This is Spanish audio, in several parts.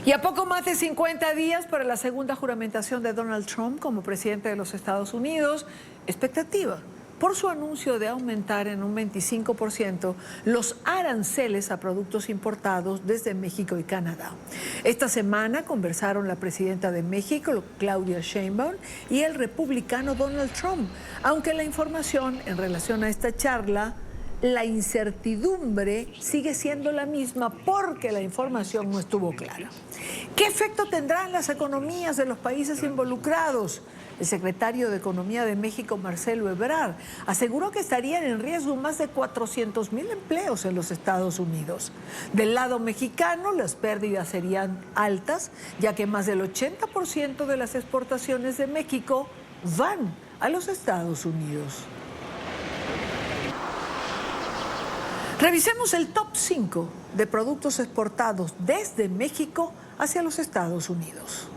Y a poco más de 50 días para la segunda juramentación de Donald Trump como presidente de los Estados Unidos, expectativa por su anuncio de aumentar en un 25% los aranceles a productos importados desde México y Canadá. Esta semana conversaron la presidenta de México, Claudia Sheinbaum, y el republicano Donald Trump, aunque la información en relación a esta charla, la incertidumbre sigue siendo la misma porque la información no estuvo clara. ¿Qué efecto tendrá en las economías de los países involucrados? El secretario de Economía de México, Marcelo Ebrard, aseguró que estarían en riesgo más de 400,000 empleos en los Estados Unidos. Del lado mexicano, las pérdidas serían altas, ya que más del 80% de las exportaciones de México van a los Estados Unidos. Revisemos el top 5 de productos exportados desde México hacia los Estados Unidos.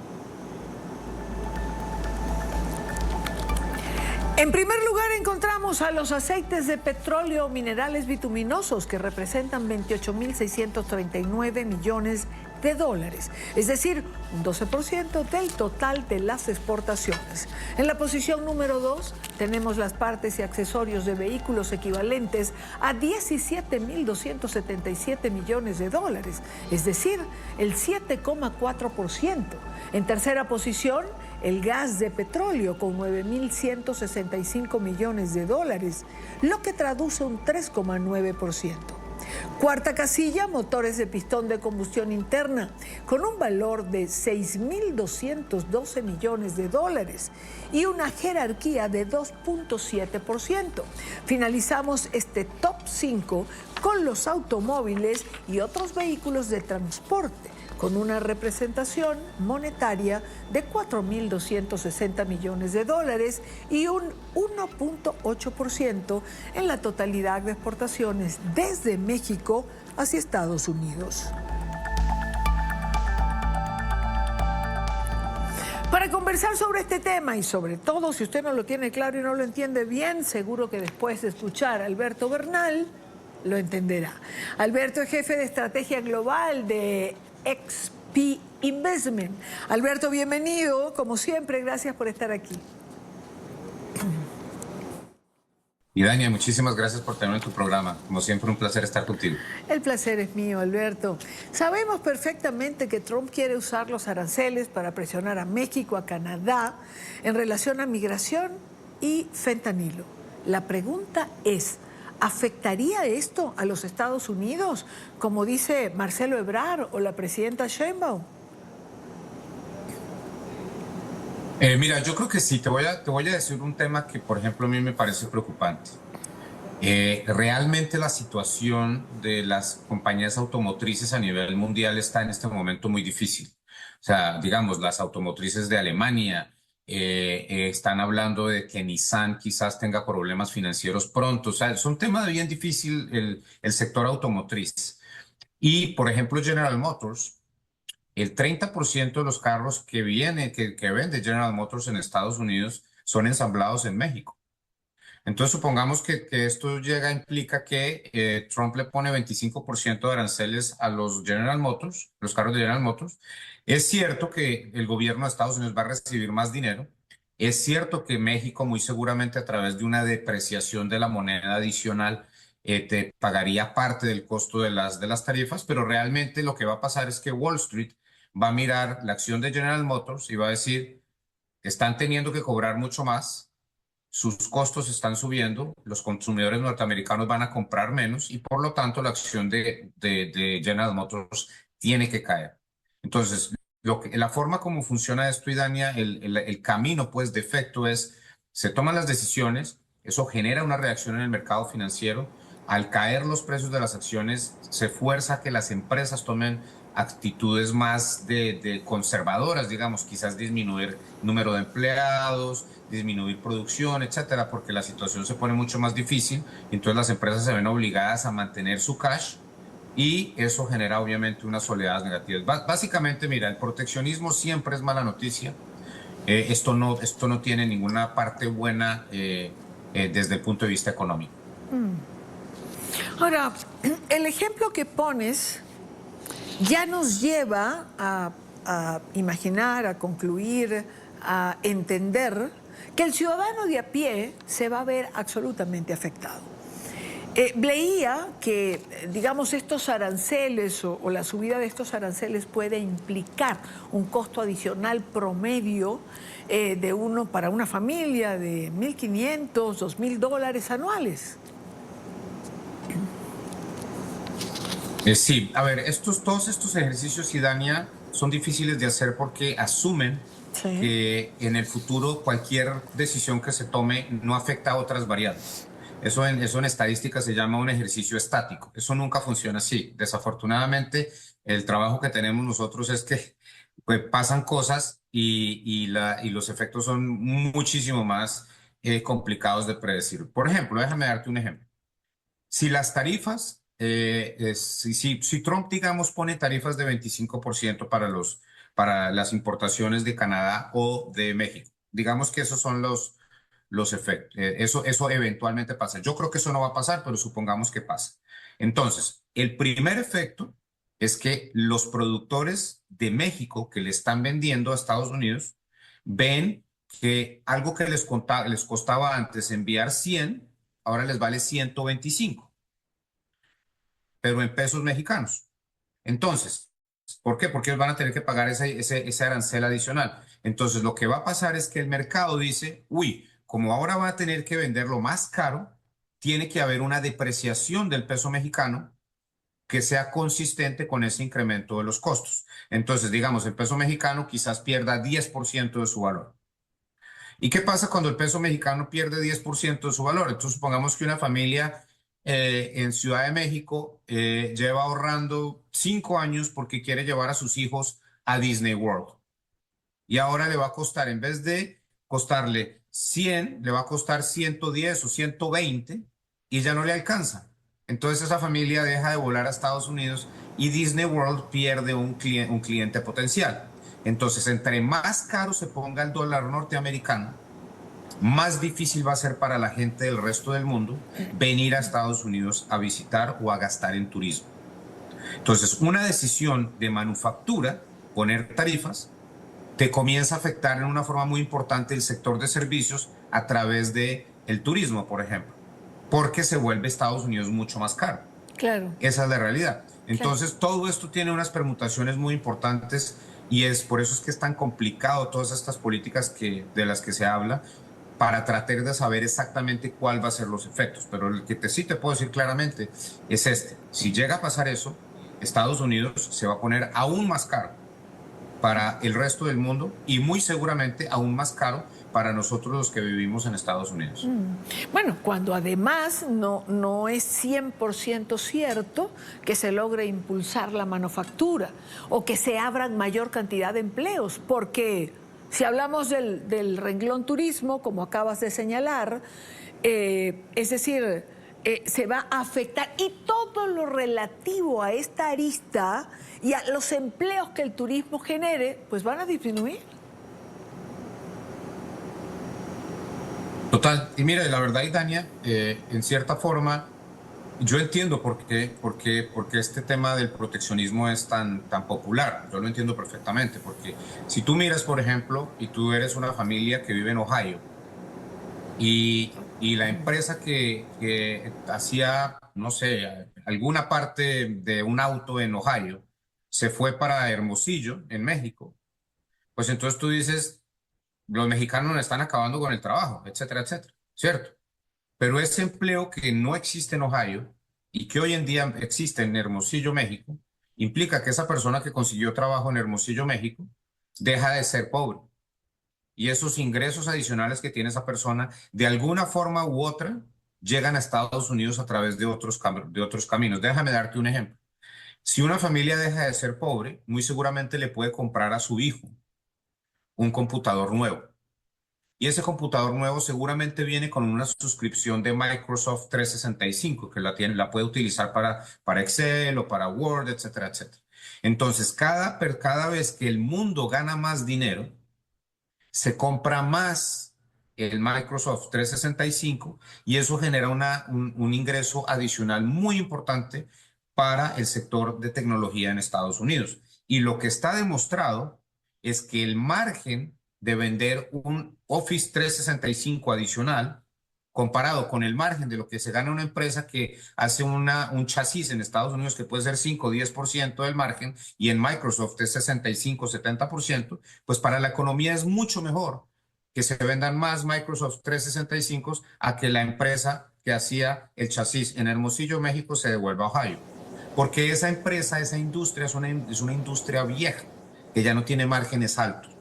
En primer lugar encontramos a los aceites de petróleo minerales bituminosos que representan 28.639 millones de dólares, es decir, un 12% del total de las exportaciones. En la posición número 2 tenemos las partes y accesorios de vehículos equivalentes a 17.277 millones de dólares, es decir, el 7,4%. En tercera posición, el gas de petróleo con 9.165 millones de dólares, lo que traduce un 3,9%. Cuarta casilla, motores de pistón de combustión interna, con un valor de 6.212 millones de dólares y una jerarquía de 2,7%. Finalizamos este top 5 con los automóviles y otros vehículos de transporte, con una representación monetaria de 4.260 millones de dólares y un 1,8% en la totalidad de exportaciones desde México hacia Estados Unidos. Para conversar sobre este tema y sobre todo si usted no lo tiene claro y no lo entiende bien, seguro que después de escuchar a Alberto Bernal lo entenderá. Alberto es jefe de estrategia global de XP Investment. Alberto, bienvenido. Como siempre, gracias por estar aquí. Y Dania, muchísimas gracias por tenerme en tu programa. Como siempre, un placer estar contigo. El placer es mío, Alberto. Sabemos perfectamente que Trump quiere usar los aranceles para presionar a México, a Canadá, en relación a migración y fentanilo. La pregunta es, ¿afectaría esto a los Estados Unidos, como dice Marcelo Ebrard o la presidenta Sheinbaum? Mira, yo creo que sí. Te voy a decir un tema que, por ejemplo, a mí me parece preocupante. Realmente la situación de las compañías automotrices a nivel mundial está en este momento muy difícil. O sea, digamos, las automotrices de Alemania están hablando de que Nissan quizás tenga problemas financieros pronto. O sea, es un tema bien difícil el sector automotriz. Y, por ejemplo, General Motors, el 30% de los carros que vende General Motors en Estados Unidos son ensamblados en México. Entonces, supongamos que esto implica que Trump le pone 25% de aranceles a los General Motors, los carros de General Motors. Es cierto que el gobierno de Estados Unidos va a recibir más dinero. Es cierto que México, muy seguramente a través de una depreciación de la moneda adicional, te pagaría parte del costo de las tarifas, pero realmente lo que va a pasar es que Wall Street va a mirar la acción de General Motors y va a decir, están teniendo que cobrar mucho más, sus costos están subiendo, los consumidores norteamericanos van a comprar menos y por lo tanto la acción de General Motors tiene que caer. Entonces, la forma como funciona esto, y Dania, el camino pues de efecto es, se toman las decisiones, eso genera una reacción en el mercado financiero. Al caer los precios de las acciones, se fuerza a que las empresas tomen actitudes más de conservadoras, digamos, quizás disminuir número de empleados, disminuir producción, etcétera, porque la situación se pone mucho más difícil. Entonces las empresas se ven obligadas a mantener su cash y eso genera obviamente unas oleadas negativas. Básicamente, mira, el proteccionismo siempre es mala noticia. Esto no tiene ninguna parte buena desde el punto de vista económico. Ahora, el ejemplo que pones ya nos lleva a imaginar, a concluir, a entender que el ciudadano de a pie se va a ver absolutamente afectado. Leía que, digamos, estos aranceles o la subida de estos aranceles puede implicar un costo adicional promedio para una familia de $1.500, $2.000 anuales. Sí, a ver, todos estos ejercicios, Idania, son difíciles de hacer porque asumen Sí. que en el futuro cualquier decisión que se tome no afecta a otras variables. Eso en estadística se llama un ejercicio estático. Eso nunca funciona así. Desafortunadamente, el trabajo que tenemos nosotros es que pues, pasan cosas y los efectos son muchísimo más complicados de predecir. Por ejemplo, déjame darte un ejemplo. Si las tarifas, si Trump, digamos, pone tarifas de 25% para las importaciones de Canadá o de México, digamos que esos son los efectos. Eso eventualmente pasa. Yo creo que eso no va a pasar, pero supongamos que pasa. Entonces, el primer efecto es que los productores de México que le están vendiendo a Estados Unidos ven que algo que les costaba antes enviar 100 ahora les vale 125, pero en pesos mexicanos. Entonces, ¿por qué? Porque ellos van a tener que pagar ese arancel adicional. Entonces, lo que va a pasar es que el mercado dice, uy, como ahora va a tener que venderlo más caro, tiene que haber una depreciación del peso mexicano que sea consistente con ese incremento de los costos. Entonces, digamos, el peso mexicano quizás pierda 10% de su valor. ¿Y qué pasa cuando el peso mexicano pierde 10% de su valor? Entonces, supongamos que una familia en Ciudad de México lleva ahorrando 5 años porque quiere llevar a sus hijos a Disney World. Y ahora le va a costar, en vez de costarle 100, le va a costar 110 o 120 y ya no le alcanza. Entonces esa familia deja de volar a Estados Unidos y Disney World pierde un cliente potencial. Entonces, entre más caro se ponga el dólar norteamericano, más difícil va a ser para la gente del resto del mundo venir a Estados Unidos a visitar o a gastar en turismo. Entonces, una decisión de manufactura, poner tarifas, te comienza a afectar en una forma muy importante el sector de servicios a través de el turismo, por ejemplo, porque se vuelve Estados Unidos mucho más caro. Claro, Esa es la realidad. claro. Entonces, todo esto tiene unas permutaciones muy importantes y por eso es que es tan complicado todas estas políticas de las que se habla para tratar de saber exactamente cuál va a ser los efectos. Pero el que sí te puedo decir claramente es este. Si llega a pasar eso, Estados Unidos se va a poner aún más caro para el resto del mundo y muy seguramente aún más caro para nosotros los que vivimos en Estados Unidos. Bueno, cuando además no es 100% cierto que se logre impulsar la manufactura o que se abran mayor cantidad de empleos, porque si hablamos del renglón turismo, como acabas de señalar, es decir, se va a afectar y todo lo relativo a esta arista y a los empleos que el turismo genere, pues van a disminuir. Total. Y mira, la verdad, Idania, en cierta forma, yo entiendo por qué este tema del proteccionismo es tan popular. Yo lo entiendo perfectamente, porque si tú miras, por ejemplo, y tú eres una familia que vive en Ohio, y la empresa que hacía, no sé, alguna parte de un auto en Ohio, se fue para Hermosillo, en México, pues entonces tú dices, los mexicanos nos están acabando con el trabajo, etcétera, etcétera, ¿cierto? Pero ese empleo que no existe en Ohio y que hoy en día existe en Hermosillo, México, implica que esa persona que consiguió trabajo en Hermosillo, México, deja de ser pobre. Y esos ingresos adicionales que tiene esa persona, de alguna forma u otra, llegan a Estados Unidos a través de otros caminos. Déjame darte un ejemplo. Si una familia deja de ser pobre, muy seguramente le puede comprar a su hijo un computador nuevo. Y ese computador nuevo seguramente viene con una suscripción de Microsoft 365, que la puede utilizar para Excel o para Word, etcétera, etcétera. Entonces, cada vez que el mundo gana más dinero, se compra más el Microsoft 365 y eso genera un ingreso adicional muy importante para el sector de tecnología en Estados Unidos. Y lo que está demostrado es que el margen de vender un Office 365 adicional, comparado con el margen de lo que se gana una empresa que hace un chasis en Estados Unidos que puede ser 5 o 10% del margen, y en Microsoft es 65 o 70%, pues para la economía es mucho mejor que se vendan más Microsoft 365 a que la empresa que hacía el chasis en Hermosillo, México, se devuelva a Ohio. Porque esa empresa, esa industria es una industria vieja, que ya no tiene márgenes altos.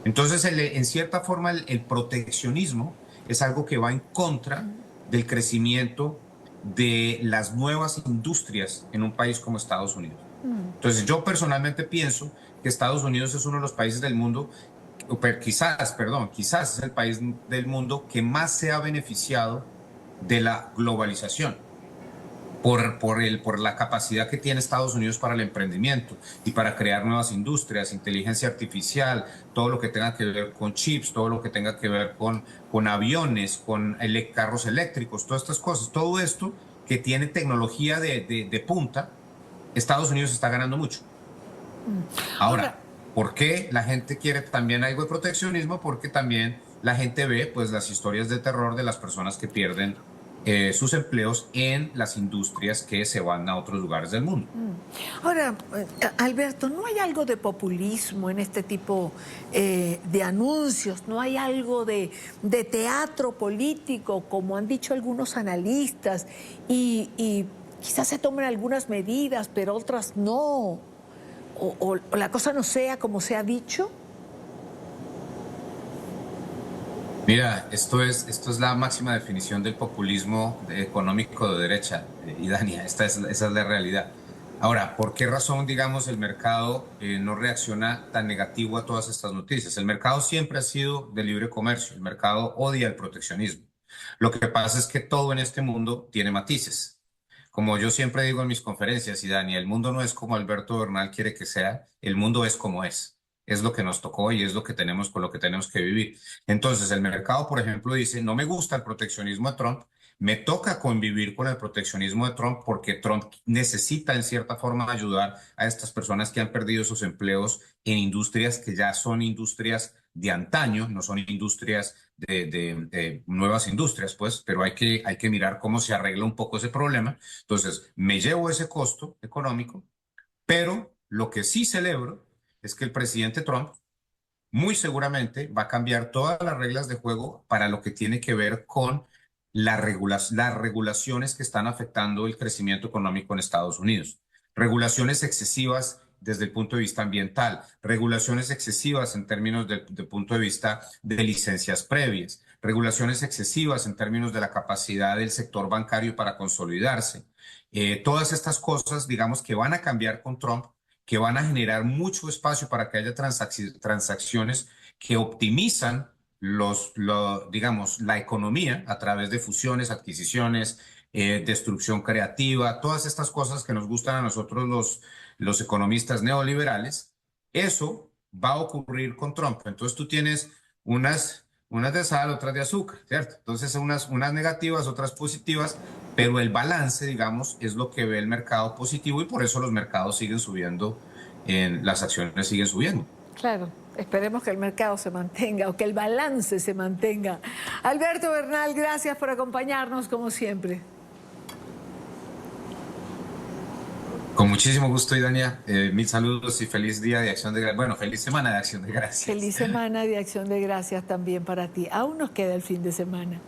Entonces, en cierta forma, el proteccionismo es algo que va en contra del crecimiento de las nuevas industrias en un país como Estados Unidos. Entonces, yo personalmente pienso que Estados Unidos es uno de los países del mundo, quizás es el país del mundo que más se ha beneficiado de la globalización por la capacidad que tiene Estados Unidos para el emprendimiento y para crear nuevas industrias, inteligencia artificial, todo lo que tenga que ver con chips, todo lo que tenga que ver con aviones, con carros eléctricos, todas estas cosas, todo esto que tiene tecnología de punta, Estados Unidos está ganando mucho. Ahora, ¿por qué la gente quiere también algo de proteccionismo? Porque también la gente ve pues las historias de terror de las personas que pierden sus empleos en las industrias que se van a otros lugares del mundo. Ahora, Alberto, ¿no hay algo de populismo en este tipo de anuncios? ¿No hay algo de teatro político, como han dicho algunos analistas? Y quizás se tomen algunas medidas, pero otras no. O la cosa no sea como se ha dicho. Mira, esto es la máxima definición del populismo económico de derecha, y Dania, esa es la realidad. Ahora, ¿por qué razón, digamos, el mercado no reacciona tan negativo a todas estas noticias? El mercado siempre ha sido de libre comercio, el mercado odia el proteccionismo. Lo que pasa es que todo en este mundo tiene matices. Como yo siempre digo en mis conferencias, y Dani, el mundo no es como Alberto Bernal quiere que sea, el mundo es como es. Es lo que nos tocó y es lo que tenemos, con lo que tenemos que vivir. Entonces, el mercado, por ejemplo, dice, no me gusta el proteccionismo de Trump, me toca convivir con el proteccionismo de Trump porque Trump necesita, en cierta forma, ayudar a estas personas que han perdido sus empleos en industrias que ya son industrias de antaño, no son industrias de nuevas industrias, pues, pero hay que mirar cómo se arregla un poco ese problema. Entonces, me llevo ese costo económico, pero lo que sí celebro es que el presidente Trump muy seguramente va a cambiar todas las reglas de juego para lo que tiene que ver con las regulaciones que están afectando el crecimiento económico en Estados Unidos. Regulaciones excesivas desde el punto de vista ambiental, regulaciones excesivas en términos de punto de vista de licencias previas, regulaciones excesivas en términos de la capacidad del sector bancario para consolidarse. Todas estas cosas, digamos, que van a cambiar con Trump, que van a generar mucho espacio para que haya transacciones que optimizan digamos, la economía a través de fusiones, adquisiciones, destrucción creativa, todas estas cosas que nos gustan a nosotros los economistas neoliberales. Eso va a ocurrir con Trump. Entonces tú tienes unas de sal, otras de azúcar, ¿cierto? Entonces unas negativas, otras positivas, pero el balance, digamos, es lo que ve el mercado positivo y por eso los mercados siguen subiendo, las acciones siguen subiendo. Claro, esperemos que el mercado se mantenga o que el balance se mantenga. Alberto Bernal, gracias por acompañarnos como siempre. Con muchísimo gusto, Idania. Mil saludos y feliz día de Acción de Gracias. Bueno, feliz semana de Acción de Gracias. Feliz semana de Acción de Gracias también para ti. Aún nos queda el fin de semana.